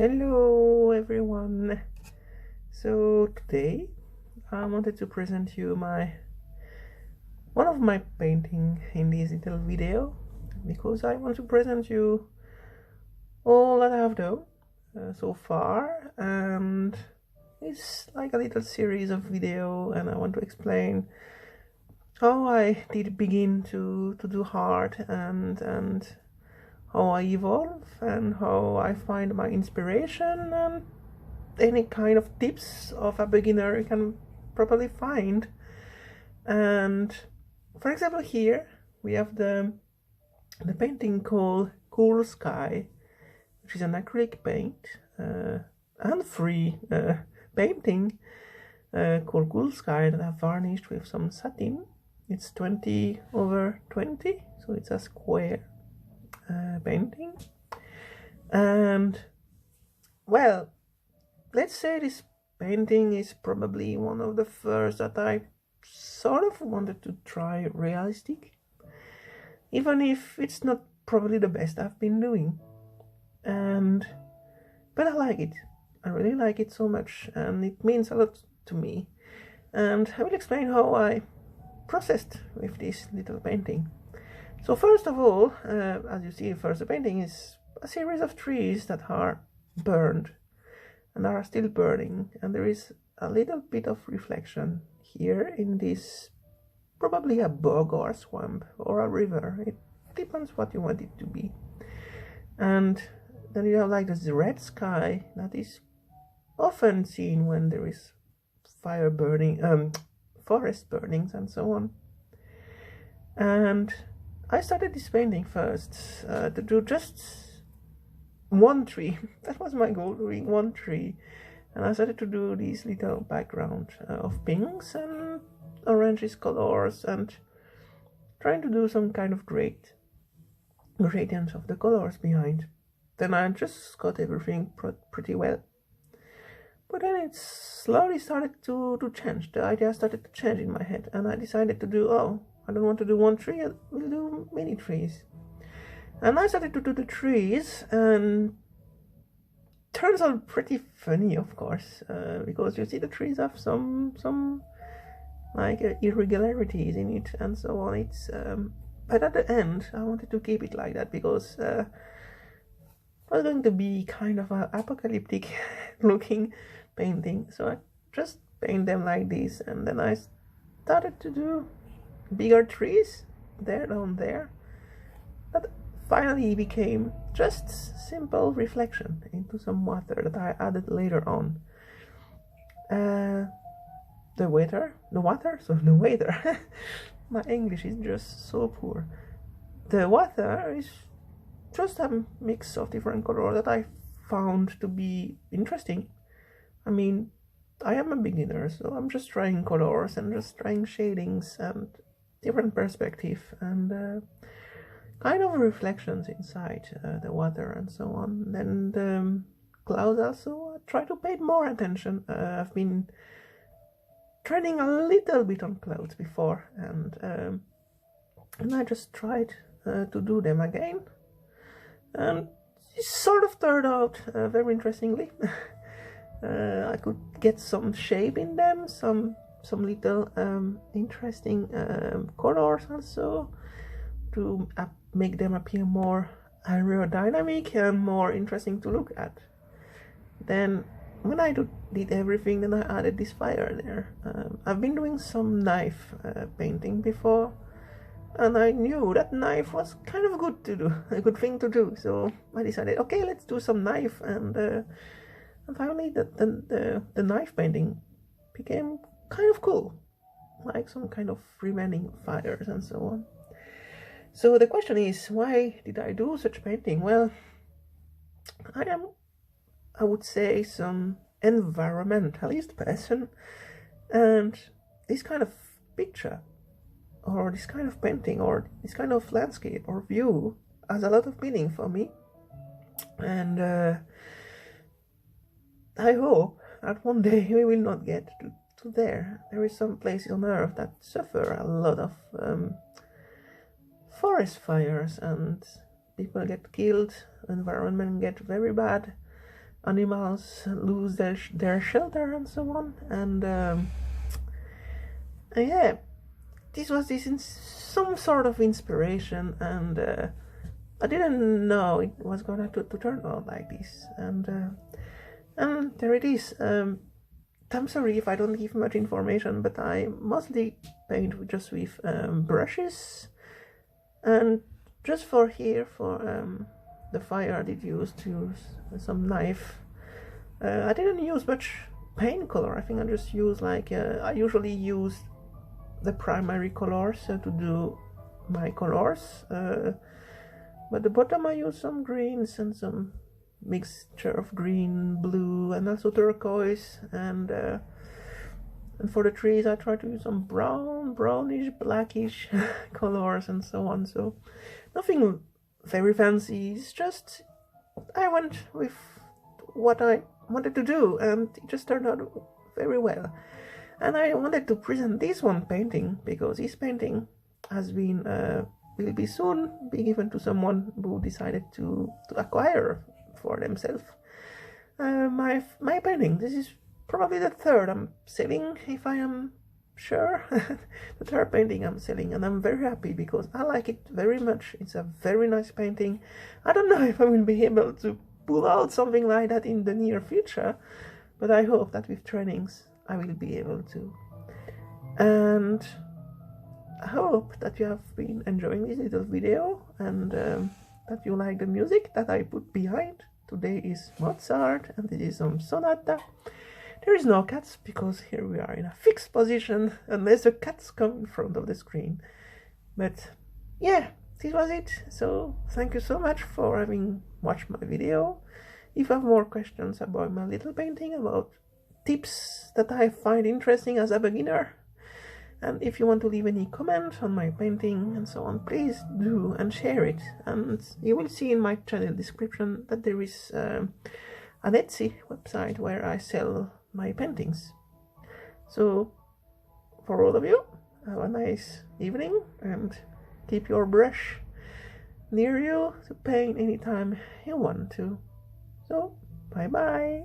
Hello everyone. So today I wanted to present you one of my painting in this little video because I want to present you all that I've done so far, and it's like a little series of video, and I want to explain how I did begin to do art and how I evolve and how I find my inspiration and any kind of tips of a beginner you can probably find. And for example, here we have the painting called Cool Sky, which is an acrylic paint and free painting called Cool Sky that I've varnished with some satin. It's 20/20, so it's a square painting. And well, let's say this painting is probably one of the first that I sort of wanted to try realistic, even if it's not probably the best I've been doing. But I like it. I really like it so much, and it means a lot to me. And I will explain how I processed with this little painting. So first of all, as you see, first the painting is a series of trees that are burned and are still burning, and there is a little bit of reflection here in this, probably a bog or a swamp or a river. It depends what you want it to be. And then you have like this red sky that is often seen when there is fire burning, forest burnings and so on. And I started this painting first to do just one tree. That was my goal, doing one tree. And I started to do this little background of pinks and oranges colors and trying to do some kind of gradient of the colors behind. Then I just got everything pretty well. But then it slowly started to change. The idea started to change in my head, and I decided to do, I don't want to do one tree, I will do many trees. And I started to do the trees, and turns out pretty funny, of course, because you see the trees have some like irregularities in it and so on. It's but at the end I wanted to keep it like that because it was going to be kind of an apocalyptic looking painting. So I just paint them like this, and then I started to do bigger trees down there that finally became just simple reflection into some water that I added later on. The water my English is just so poor. The water is just a mix of different colors that I found to be interesting. I mean, I am a beginner, so I'm just trying colors and just trying shadings and different perspective and kind of reflections inside the water and so on. Then the clouds also, I try to pay more attention. I've been training a little bit on clouds before, and I just tried to do them again, and it sort of turned out very interestingly. I could get some shape in them, some little interesting colors also to make them appear more aerodynamic and more interesting to look at. Then when I did everything, then I added this fire there. I've been doing some knife painting before, and I knew that knife was kind of good to do, a good thing to do. So I decided, okay, let's do some knife, and finally the knife painting became kind of cool, like some kind of remaining fires and so on. So the question is, why did I do such painting? Well, I would say, some environmentalist person, and this kind of picture or this kind of painting or this kind of landscape or view has a lot of meaning for me. And I hope that one day we will not get to there. There is some places on earth that suffer a lot of forest fires, and people get killed, environment get very bad, animals lose their shelter and so on. And yeah, this was some sort of inspiration, and I didn't know it was gonna to turn out like this. And there it is. I'm sorry if I don't give much information, but I mostly paint just with brushes, and just for here, for the fire, I did use some knife. I didn't use much paint color. I think I just use like I usually use the primary colors to do my colors, but the bottom I use some greens and some mixture of green, blue, and also turquoise, and for the trees I try to use some brownish, blackish colors and so on. So nothing very fancy, it's just I went with what I wanted to do, and it just turned out very well. And I wanted to present this one painting because this painting has been will be soon be given to someone who decided to acquire for themselves my painting. This is probably the third I'm selling, if I am sure. The third painting I'm selling, and I'm very happy because I like it very much. It's a very nice painting. I don't know if I will be able to pull out something like that in the near future, but I hope that with trainings I will be able to. And I hope that you have been enjoying this little video, and that you like the music that I put behind. Today is Mozart, and this is some sonata. There is no cats because here we are in a fixed position unless the cats come in front of the screen. But yeah, this was it. So thank you so much for having watched my video. If you have more questions about my little painting, about tips that I find interesting as a beginner, and if you want to leave any comment on my painting and so on, please do and share it. And you will see in my channel description that there is an Etsy website where I sell my paintings. So for all of you, have a nice evening, and keep your brush near you to paint anytime you want to. So bye bye.